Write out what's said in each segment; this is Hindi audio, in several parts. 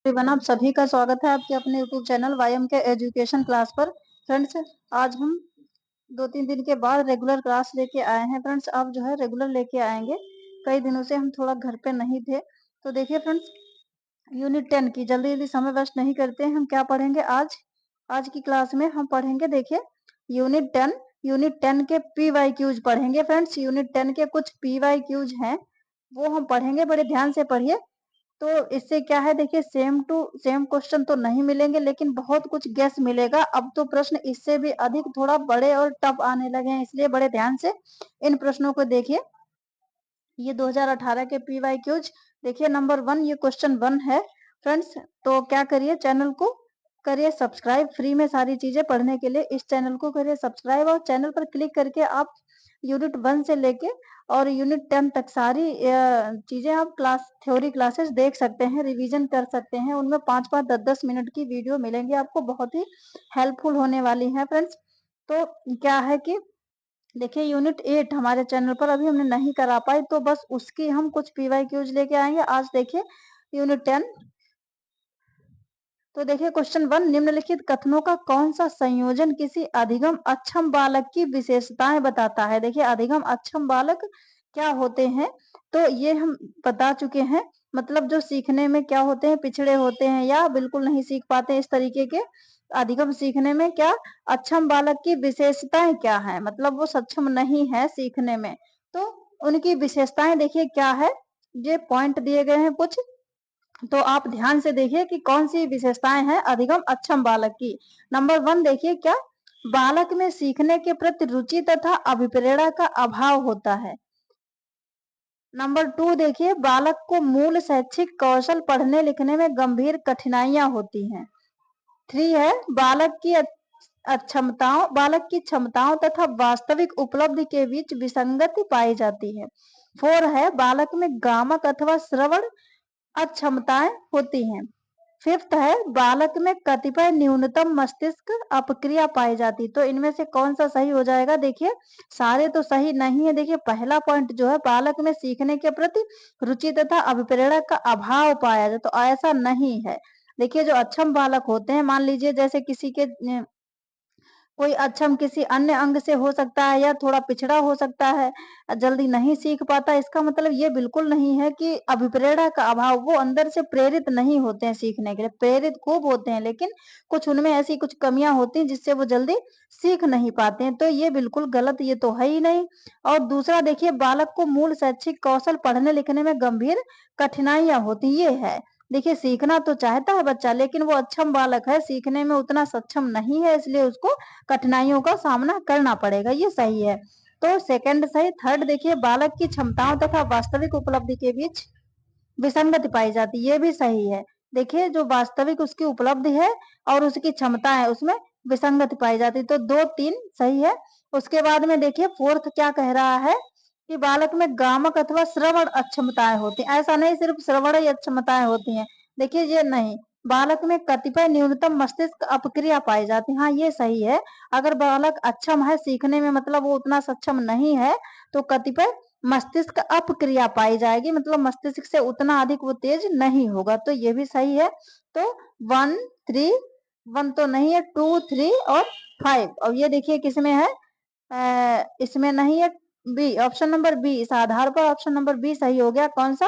एवरीवन, आप सभी का स्वागत है आपके अपने यूट्यूब चैनल वाईएम के एजुकेशन क्लास पर। फ्रेंड्स, आज हम 2-3 दिन के बाद रेगुलर क्लास लेके आए हैं। फ्रेंड्स, आप जो है रेगुलर लेके आएंगे। कई दिनों से हम थोड़ा घर पे नहीं थे, तो देखिए फ्रेंड्स, यूनिट 10 की जल्दी जल्दी समय वेस्ट नहीं करते हैं। हम क्या पढ़ेंगे आज? आज की क्लास में हम पढ़ेंगे, देखिए, यूनिट 10 के PYQs पढ़ेंगे। फ्रेंड्स, यूनिट 10 के कुछ PYQs हैं, वो हम पढ़ेंगे। बड़े ध्यान से पढ़िए। तो इससे क्या है, देखिए, सेम टू सेम क्वेश्चन तो नहीं मिलेंगे, लेकिन बहुत कुछ गेस मिलेगा। अब तो प्रश्न इससे भी अधिक थोड़ा बड़े और टफ आने लगे हैं, इसलिए बड़े ध्यान से इन प्रश्नों को देखिए। ये 2018 के PYQs देखिए। नंबर 1, ये क्वेश्चन 1 है फ्रेंड्स। तो क्या करिए, चैनल को करिए सब्सक्राइब। फ्री में सारी चीजें पढ़ने के लिए इस चैनल को करिए सब्सक्राइब, और चैनल पर क्लिक करके आप यूनिट 1 से लेके और यूनिट 10 तक सारी चीजें आप थ्योरी क्लासेस देख सकते हैं, रिवीजन कर सकते हैं। उनमें 5-5, 10-10 मिनट की वीडियो मिलेंगी आपको, बहुत ही हेल्पफुल होने वाली है फ्रेंड्स। तो क्या है कि देखिए, यूनिट 8 हमारे चैनल पर अभी हमने नहीं करा पाई, तो बस उसकी हम कुछ PYQs लेके आएंगे आज। देखिए, यूनिट 10। तो देखिए, क्वेश्चन 1, निम्नलिखित कथनों का कौन सा संयोजन किसी अधिगम अक्षम बालक की विशेषताएं बताता है? देखिए, अधिगम अक्षम बालक क्या होते हैं? तो ये हम बता चुके हैं। मतलब जो सीखने में क्या होते हैं, पिछड़े होते हैं या बिल्कुल नहीं सीख पाते, इस तरीके के अधिगम सीखने में क्या अक्षम बालक की विशेषताएं क्या है, मतलब वो सक्षम नहीं है सीखने में, तो उनकी विशेषताएं देखिए क्या है। ये पॉइंट दिए गए हैं कुछ, तो आप ध्यान से देखिए कि कौन सी विशेषताएं हैं अधिगम अक्षम बालक की। नंबर 1 देखिए, क्या बालक में सीखने के प्रति रुचि तथा अभिप्रेरणा का अभाव होता है। नंबर 2 देखिए, बालक को मूल शैक्षिक कौशल पढ़ने लिखने में गंभीर कठिनाइयां होती हैं। 3 है, बालक की क्षमताओं तथा वास्तविक उपलब्धि के बीच विसंगति पाई जाती है। 4 है, बालक में गामक अथवा श्रवण अक्षमताएं होती हैं। 5th है, बालक में कतिपय न्यूनतम मस्तिष्क अपक्रिया पाई जाती। तो इनमें से कौन सा सही हो जाएगा? देखिए, सारे तो सही नहीं है। देखिए, पहला पॉइंट जो है, बालक में सीखने के प्रति रुचि तथा अभिप्रेरणा का अभाव पाया जाए, तो ऐसा नहीं है। देखिए, जो अक्षम बालक होते हैं, मान लीजिए जैसे किसी के कोई अक्षम किसी अन्य अंग से हो सकता है या थोड़ा पिछड़ा हो सकता है, जल्दी नहीं सीख पाता, इसका मतलब ये बिल्कुल नहीं है कि अभिप्रेरणा का अभाव, वो अंदर से प्रेरित नहीं होते हैं सीखने के लिए। प्रेरित खूब होते हैं, लेकिन कुछ उनमें ऐसी कुछ कमियां होती हैं जिससे वो जल्दी सीख नहीं पाते हैं, तो ये बिल्कुल गलत, ये तो है ही नहीं। और दूसरा देखिए, बालक को मूल शैक्षिक कौशल पढ़ने लिखने में गंभीर कठिनाइयां होती, ये है। देखिए, सीखना तो चाहता है बच्चा, लेकिन वो अक्षम बालक है, सीखने में उतना सक्षम नहीं है, इसलिए उसको कठिनाइयों का सामना करना पड़ेगा, ये सही है। तो सेकंड सही। थर्ड देखिए, बालक की क्षमताओं तथा वास्तविक उपलब्धि के बीच विसंगति पाई जाती, ये भी सही है। देखिए, जो वास्तविक उसकी उपलब्धि है और उसकी क्षमता है, उसमें विसंगति पाई जाती, तो 2-3 सही है। उसके बाद में देखिए, फोर्थ क्या कह रहा है कि बालक में गामक अथवा श्रवण अक्षमताएं होती, ऐसा नहीं सिर्फ श्रवण ही अक्षमताएं होती हैं। देखिए, ये नहीं, बालक में कतिपय न्यूनतम मस्तिष्क अपक्रिया पाई जाती, हाँ ये सही है। अगर बालक अक्षम है सीखने में, मतलब वो उतना सक्षम नहीं है, तो कतिपय मस्तिष्क अपक्रिया पाई जाएगी, मतलब मस्तिष्क से उतना अधिक वो तेज नहीं होगा, तो ये भी सही है। तो 1, 3, 1 तो नहीं है, 2, 3 और 5, और ये देखिए किसमें है, इसमें नहीं है, बी, ऑप्शन नंबर बी। इस आधार पर ऑप्शन नंबर बी सही हो गया। कौन सा?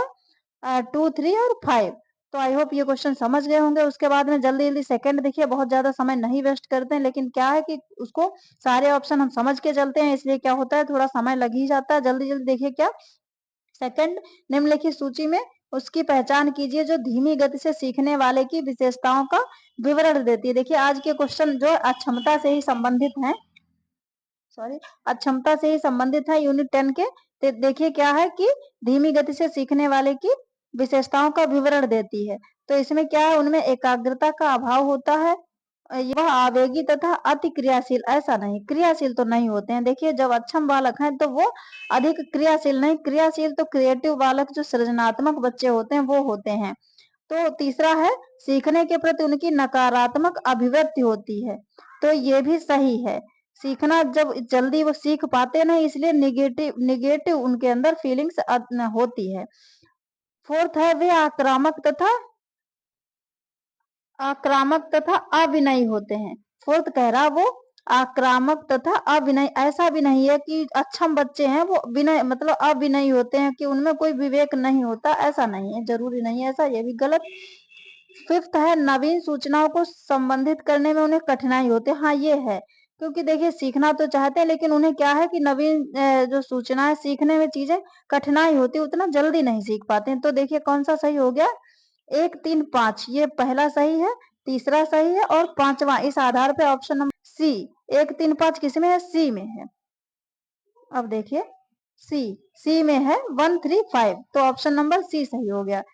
2, 3 और 5। तो आई होप ये क्वेश्चन समझ गए होंगे। उसके बाद में जल्दी जल्दी सेकंड देखिए, बहुत ज्यादा समय नहीं वेस्ट करते हैं, लेकिन क्या है कि उसको सारे ऑप्शन हम समझ के चलते हैं, इसलिए क्या होता है, थोड़ा समय लग ही जाता है। जल्दी जल्दी देखिए, क्या सेकंड, निम्नलिखित सूची में उसकी पहचान कीजिए जो धीमी गति से सीखने वाले की विशेषताओं का विवरण देती है। देखिए, आज के क्वेश्चन जो अक्षमता से ही संबंधित हैं, सॉरी, अक्षमता से ही संबंधित है यूनिट 10 के। तो देखिए क्या है कि धीमी गति से सीखने वाले की विशेषताओं का विवरण देती है। तो इसमें क्या है, उनमें एकाग्रता का अभाव होता है, यह आवेगी तथा अति क्रियाशील, ऐसा नहीं, क्रियाशील तो नहीं होते हैं। देखिए, जब अक्षम बालक हैं तो वो अधिक क्रियाशील नहीं, क्रियाशील तो क्रिएटिव बालक जो सृजनात्मक बच्चे होते हैं वो होते हैं। तो तीसरा है, सीखने के प्रति उनकी नकारात्मक अभिव्यक्ति होती है, तो ये भी सही है। सीखना जब जल्दी वो सीख पाते नहीं, इसलिए निगेटिव निगेटिव उनके अंदर फीलिंग्स होती है। फोर्थ है, वे आक्रामक तथा आक्रामक तथा अविनयी होते हैं। फोर्थ कह रहा वो आक्रामक तथा अविनयी, ऐसा भी नहीं है कि अक्षम बच्चे हैं वो विनय मतलब अविनयी होते हैं कि उनमें कोई विवेक नहीं होता, ऐसा नहीं है, जरूरी नहीं है ऐसा, ये भी गलत। फिफ्थ है नवीन सूचनाओं को संबंधित करने में उन्हें कठिनाई होती है। हाँ ये है, क्योंकि देखिए सीखना तो चाहते हैं लेकिन उन्हें क्या है कि नवीन जो सूचना है सीखने में चीजें कठिनाई होती है, उतना जल्दी नहीं सीख पाते हैं। तो देखिए कौन सा सही हो गया, 1, 3, 5, ये पहला सही है, तीसरा सही है और पांचवा इस आधार पे ऑप्शन नंबर सी, 1, 3, 5 किसमें है, सी में है। अब देखिए सी, सी में है 1, 3, 5, तो ऑप्शन नंबर सी सही हो गया।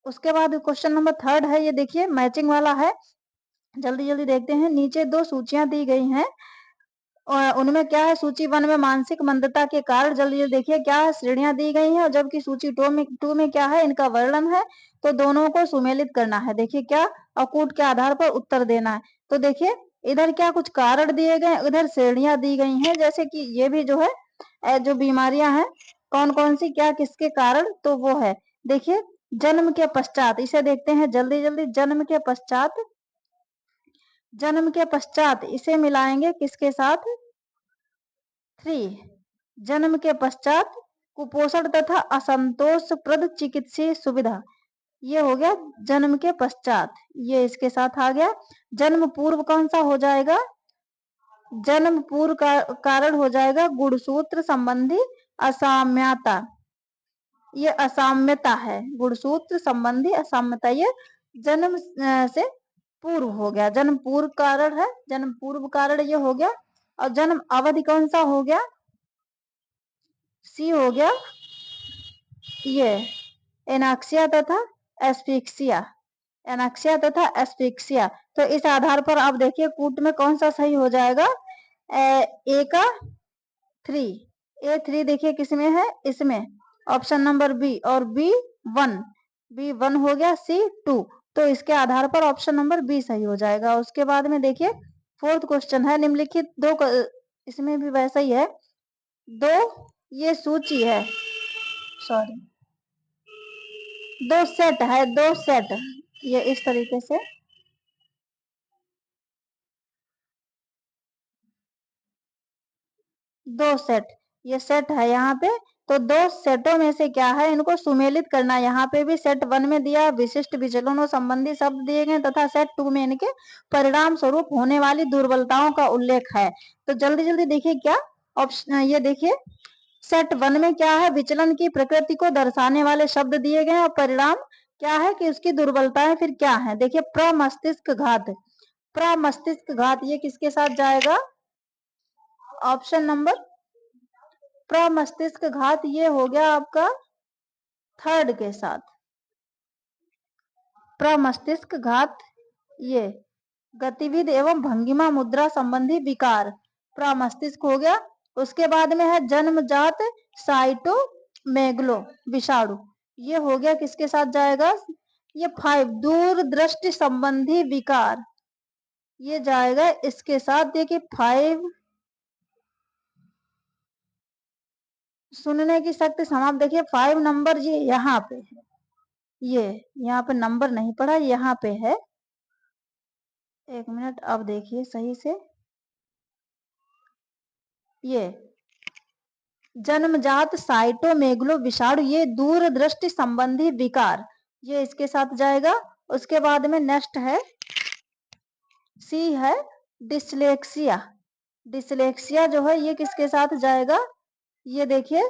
उसके बाद क्वेश्चन नंबर थर्ड है, ये देखिए मैचिंग वाला है, जल्दी जल्दी देखते हैं। नीचे दो सूचियां दी गई हैं और उनमें क्या है, सूची 1 में मानसिक मंदता के कारण, जल्दी जल्दी देखिए क्या है, श्रेणियां दी गई हैं और जबकि सूची 2 में क्या है, इनका वर्णन है। तो दोनों को सुमेलित करना है, देखिए क्या, अकूट के आधार पर उत्तर देना है। तो देखिए इधर क्या कुछ कारण दिए गए, उधर श्रेणियां दी गई हैं, जैसे कि ये भी जो है जो बीमारियां हैं कौन कौन सी क्या किसके कारण, तो वो है देखिए जन्म के पश्चात, इसे देखते हैं जल्दी जल्दी। जन्म के पश्चात इसे मिलाएंगे किसके साथ, 3, जन्म के पश्चात कुपोषण तथा असंतोषप्रद चिकित्सीय सुविधा, ये हो गया जन्म के पश्चात, ये इसके साथ आ गया। जन्म पूर्व कौन सा हो जाएगा, जन्म पूर्व का कारण हो जाएगा गुणसूत्र संबंधी असाम्यता, ये असाम्यता है, गुणसूत्र संबंधी असाम्यता, ये जन्म से पूर्व हो गया, जन्म पूर्व कारण है, जन्म पूर्व कारण ये हो गया। और जन्म अवधि कौन सा हो गया, सी हो गया, ये एनाक्सिया तथा एस्फिक्सिया, एनाक्सिया तथा एस्फिक्सिया। तो इस आधार पर आप देखिए कूट में कौन सा सही हो जाएगा, ए का 3, A3 देखिए किसमें है, इसमें ऑप्शन नंबर बी, और बी वन हो गया, C2, तो इसके आधार पर ऑप्शन नंबर बी सही हो जाएगा। उसके बाद में देखिए फोर्थ क्वेश्चन है, निम्नलिखित दो इसमें भी वैसा ही है, दो ये सूची है, सॉरी दो सेट है, दो सेट, ये इस तरीके से दो सेट, ये सेट है यहाँ पे। तो दो सेटों में से क्या है, इनको सुमेलित करना। यहाँ पे भी सेट 1 में दिया विशिष्ट विचलनों संबंधी शब्द दिए गए तथा सेट 2 में इनके परिणाम स्वरूप होने वाली दुर्बलताओं का उल्लेख है। तो जल्दी जल्दी देखिए क्या ऑप्शन, ये देखिए सेट 1 में क्या है, विचलन की प्रकृति को दर्शाने वाले शब्द दिए गए और परिणाम क्या है कि उसकी दुर्बलताएं फिर क्या है। देखिए प्रमस्तिष्क घात, प्रमस्तिष्क घात ये किसके साथ जाएगा, ऑप्शन नंबर प्रमस्तिष्क घात, ये हो गया आपका थर्ड के साथ, प्रमस्तिष्क घात, ये गतिविधि एवं भंगिमा मुद्रा संबंधी विकार, प्रमस्तिष्क हो गया। उसके बाद में है जन्मजात साइटोमेगलो विषाणु, ये हो गया किसके साथ जाएगा, ये 5 दूरदृष्टि संबंधी विकार, ये जाएगा इसके साथ। देखिए 5 सुनने की शक्ति समाप्त, देखिए 5 नंबर ये यहाँ पे है, ये यहाँ पे नंबर नहीं पड़ा, यहाँ पे है, एक मिनट अब देखिए सही से, ये जन्मजात साइटोमेगलो विषाणु, ये दूरदृष्टि संबंधी विकार, ये इसके साथ जाएगा। उसके बाद में नेक्स्ट है सी है डिसलेक्सिया, डिसलेक्सिया जो है ये किसके साथ जाएगा, ये देखिए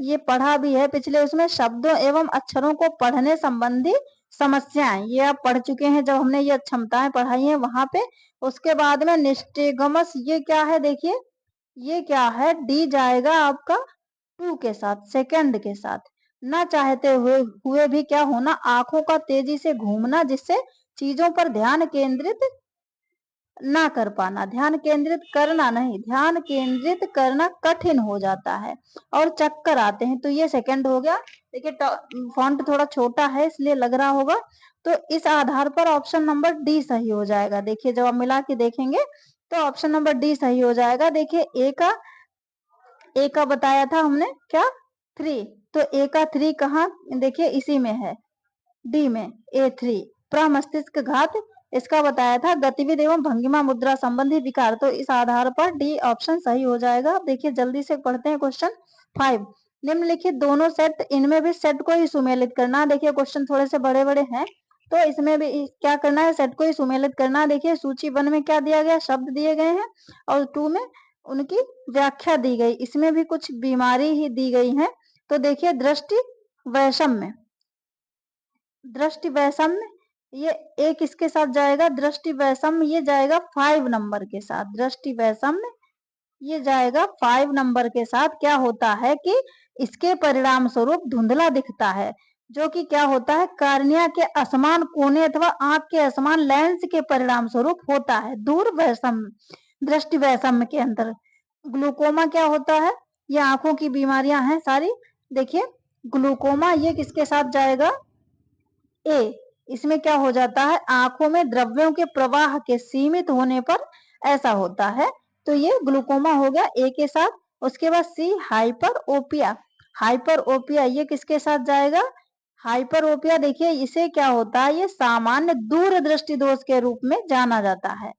ये पढ़ा भी है पिछले उसमें, शब्दों एवं अक्षरों को पढ़ने संबंधी समस्याएं, ये आप पढ़ चुके हैं जब हमने ये क्षमताएं पढ़ाई हैं वहां पे। उसके बाद में निस्टेगमस, ये क्या है देखिए, ये क्या है, डी जाएगा आपका 2 के साथ, सेकंड के साथ। ना चाहते हुए भी क्या होना, आंखों का तेजी से घूमना जिससे चीजों पर ध्यान केंद्रित ना कर पाना, ध्यान केंद्रित करना नहीं, ध्यान केंद्रित करना कठिन हो जाता है और चक्कर आते हैं, तो ये सेकंड हो गया। देखिए फॉन्ट थोड़ा छोटा है इसलिए लग रहा होगा, तो इस आधार पर ऑप्शन नंबर डी सही हो जाएगा। देखिए जब आप मिला के देखेंगे तो ऑप्शन नंबर डी सही हो जाएगा। देखिए ए का बताया था हमने क्या, 3, तो ए का 3 कहाँ, देखिए इसी में है, डी में A3, प्रमस्तिष्क घात इसका बताया था गतिविधि एवं भंगिमा मुद्रा संबंधी विकार। तो इस आधार पर डी ऑप्शन सही हो जाएगा। देखिए जल्दी से पढ़ते हैं क्वेश्चन 5। निम्नलिखित दोनों सेट, इनमें भी सेट को ही सुमेलित करना। देखिए क्वेश्चन थोड़े से बड़े बड़े हैं, तो इसमें भी क्या करना है, सेट को ही सुमेलित करना। देखिए सूची 1 में क्या दिया गया, शब्द दिए गए हैं, और 2 में उनकी व्याख्या दी गई। इसमें भी कुछ बीमारी ही दी गई है। तो देखिए दृष्टि वैषम्य, दृष्टि वैषम्य ये एक इसके साथ जाएगा, दृष्टि वैषम्य ये जाएगा 5 नंबर के साथ। दृष्टि वैषम्य ये जाएगा 5 नंबर के साथ। क्या होता है कि इसके परिणाम स्वरूप धुंधला दिखता है, जो कि क्या होता है, कार्निया के असमान कोने अथवा आंख के असमान लेंस के परिणाम स्वरूप होता है। दूर वैषम्य, दृष्टि वैषम्य के अंतर ग्लूकोमा क्या होता है, ये आंखों की बीमारियां हैं सारी। देखिए ग्लूकोमा ये किसके साथ जाएगा, ए। इसमें क्या हो जाता है, आंखों में द्रव्यों के प्रवाह के सीमित होने पर ऐसा होता है। तो ये ग्लूकोमा हो गया ए के साथ। उसके बाद सी हाइपर ओपिया, हाइपर ओपिया ये किसके साथ जाएगा, हाइपर ओपिया देखिए इसे क्या होता है, ये सामान्य दूरदृष्टि दोष के रूप में जाना जाता है,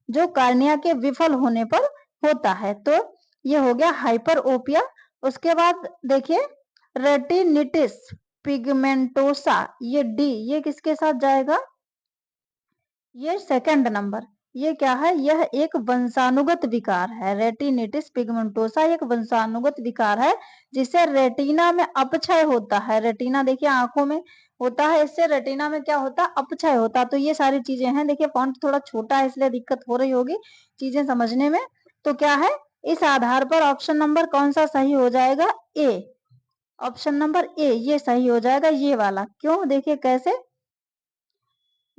जो कार्निया के विफल होने पर होता है। तो ये हो गया हाइपर ओपिया। उसके बाद देखिए रेटिनिटिस पिगमेंटोसा ये डी, ये किसके साथ जाएगा, ये सेकंड नंबर। ये क्या है, यह एक वंशानुगत विकार है। रेटिनिटिस पिगमेंटोसा एक वंशानुगत विकार है, जिससे रेटिना में अपक्षय होता है। रेटिना देखिए आंखों में होता है, इससे रेटिना में क्या होता है, अपक्षय होता है। तो ये सारी चीजें हैं। देखिए फॉन्ट थोड़ा छोटा है इसलिए दिक्कत हो रही होगी चीजें समझने में। तो क्या है, इस आधार पर ऑप्शन नंबर कौन सा सही हो जाएगा, ए। ऑप्शन नंबर ए ये सही हो जाएगा, ये वाला। क्यों, देखिए कैसे,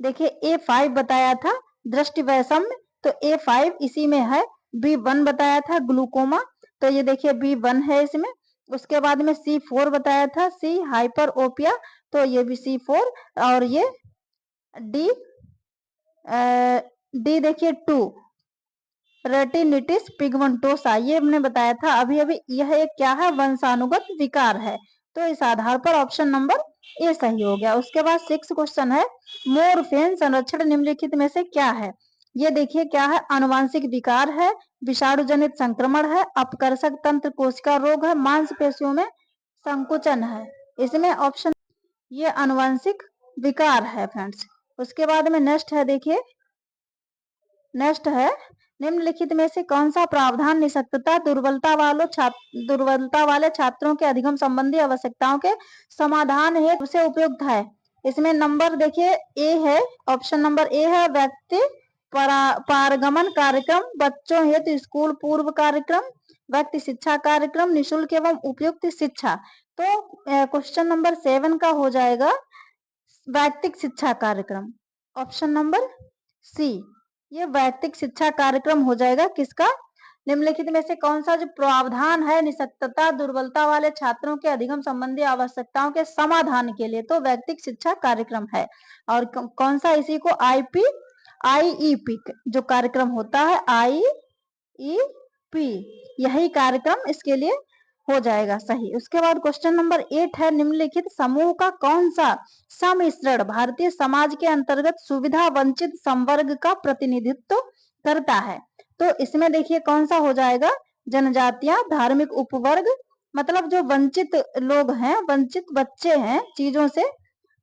देखिए A5 बताया था दृष्टि वैषम्य, तो A5 इसी में है। B1 बताया था ग्लूकोमा, तो ये देखिए B1 है इसमें। उसके बाद में C4 बताया था, C हाइपर ओपिया, तो ये भी C4। और ये D डी देखिए 2 रेटिनिटिस पिगमेंटोसा, ये हमने बताया था अभी अभी। यह एक क्या है, वंशानुगत विकार है। तो इस आधार पर ऑप्शन नंबर ए सही हो गया। उसके बाद 6 क्वेश्चन है, मोरफेन संरक्षण निम्नलिखित में से क्या है। ये देखिए क्या है, आनुवांशिक विकार है, विषाणु जनित संक्रमण है, अपकर्षक तंत्र कोशिका रोग है, मांसपेशियों में संकुचन है। इसमें ऑप्शन, ये आनुवांशिक विकार है फ्रेंड्स। उसके बाद में नेक्स्ट है, देखिए नेक्स्ट है, निम्नलिखित में से कौन सा प्रावधान निःशक्तता दुर्बलता वाले छात्रों के अधिगम संबंधी आवश्यकताओं के समाधान हेतु से उपयुक्त है। इसमें नंबर देखिए ए है, ऑप्शन नंबर ए है व्यक्ति पारगमन कार्यक्रम, बच्चों हेतु स्कूल पूर्व कार्यक्रम, व्यक्ति शिक्षा कार्यक्रम, निःशुल्क एवं उपयुक्त शिक्षा। तो क्वेश्चन नंबर 7 का हो जाएगा वैयक्तिक शिक्षा कार्यक्रम। ऑप्शन नंबर सी, ये वैयक्तिक शिक्षा कार्यक्रम हो जाएगा किसका, निम्नलिखित में से कौन सा जो प्रावधान है निःशक्तता दुर्बलता वाले छात्रों के अधिगम संबंधी आवश्यकताओं के समाधान के लिए, तो वैयक्तिक शिक्षा कार्यक्रम है। और कौन सा, इसी को आईईपी जो कार्यक्रम होता है, आईईपी यही कार्यक्रम इसके लिए हो जाएगा सही। उसके बाद क्वेश्चन नंबर 8 है, निम्नलिखित समूह का कौन सा सम्मिश्रण भारतीय समाज के अंतर्गत सुविधा वंचित संवर्ग का प्रतिनिधित्व करता है। तो इसमें देखिए कौन सा हो जाएगा, जनजातियां, धार्मिक उपवर्ग, मतलब जो वंचित लोग हैं, वंचित बच्चे हैं चीजों से।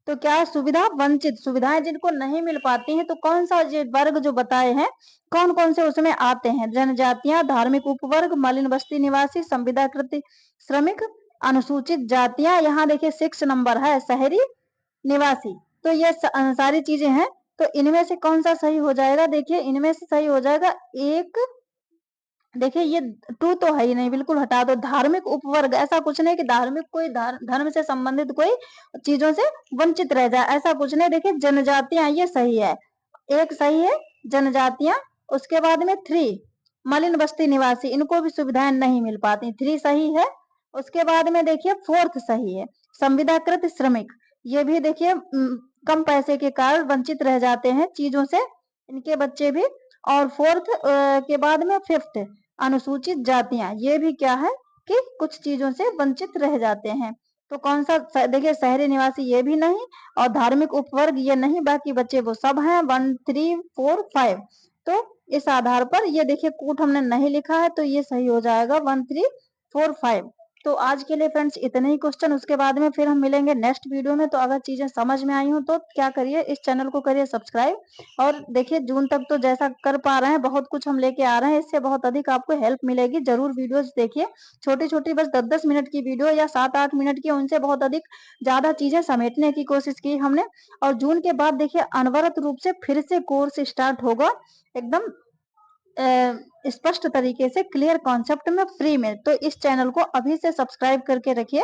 तो क्या सुविधा वंचित, सुविधाएं जिनको नहीं मिल पाती हैं, तो कौन सा ये वर्ग जो बताए हैं कौन कौन से उसमें आते हैं, जनजातियां, धार्मिक उपवर्ग, मलिन बस्ती निवासी, संविदाकृत श्रमिक, अनुसूचित जातियां। यहाँ देखिए 6 नंबर है शहरी निवासी। तो ये सारी चीजें हैं। तो इनमें से कौन सा सही हो जाएगा, देखिए इनमें से सही हो जाएगा एक, देखिए ये 2 तो है ही नहीं, बिल्कुल हटा दो। धार्मिक उपवर्ग, ऐसा कुछ नहीं कि धार्मिक कोई धर्म से संबंधित कोई चीजों से वंचित रह जाए, ऐसा कुछ नहीं। देखिए जनजातियां ये सही है, एक सही है जनजातियां। उसके बाद में 3 मलिन बस्ती निवासी, इनको भी सुविधाएं नहीं मिल पाती, 3 सही है। उसके बाद में देखिए 4th सही है, संविदाकृत श्रमिक, ये भी देखिए कम पैसे के कारण वंचित रह जाते हैं चीजों से, इनके बच्चे भी। और 4th के बाद में 5th अनुसूचित जातियां, ये भी क्या है कि कुछ चीजों से वंचित रह जाते हैं। तो कौन सा देखिए शहरी निवासी ये भी नहीं और धार्मिक उपवर्ग ये नहीं, बाकी बच्चे वो सब हैं 1 3 4 5। तो इस आधार पर ये देखिए कूट हमने नहीं लिखा है तो ये सही हो जाएगा 1 3 4 5। तो आज के लिए फ्रेंड्स इतने ही क्वेश्चन, उसके बाद में फिर हम मिलेंगे नेक्स्ट वीडियो में। तो अगर चीजें समझ में आई हो तो क्या करिए, इस चैनल को करिए सब्सक्राइब। और देखिए जून तक तो जैसा कर पा रहे हैं बहुत कुछ हम लेके आ रहे हैं, इससे बहुत अधिक आपको हेल्प मिलेगी। जरूर वीडियोस देखिए, छोटी छोटी बस 10-10 मिनट की वीडियो या 7-8 मिनट की, उनसे बहुत अधिक ज्यादा चीजें समेटने की कोशिश की हमने। और जून के बाद देखिए अनवरत रूप से फिर से कोर्स स्टार्ट होगा एकदम स्पष्ट तरीके से, क्लियर कॉन्सेप्ट में, फ्री में। तो इस चैनल को अभी से सब्सक्राइब करके रखिए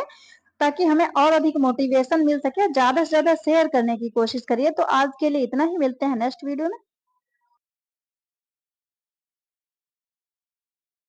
ताकि हमें और अधिक मोटिवेशन मिल सके। ज्यादा से ज्यादा शेयर करने की कोशिश करिए। तो आज के लिए इतना ही, मिलते हैं नेक्स्ट वीडियो में।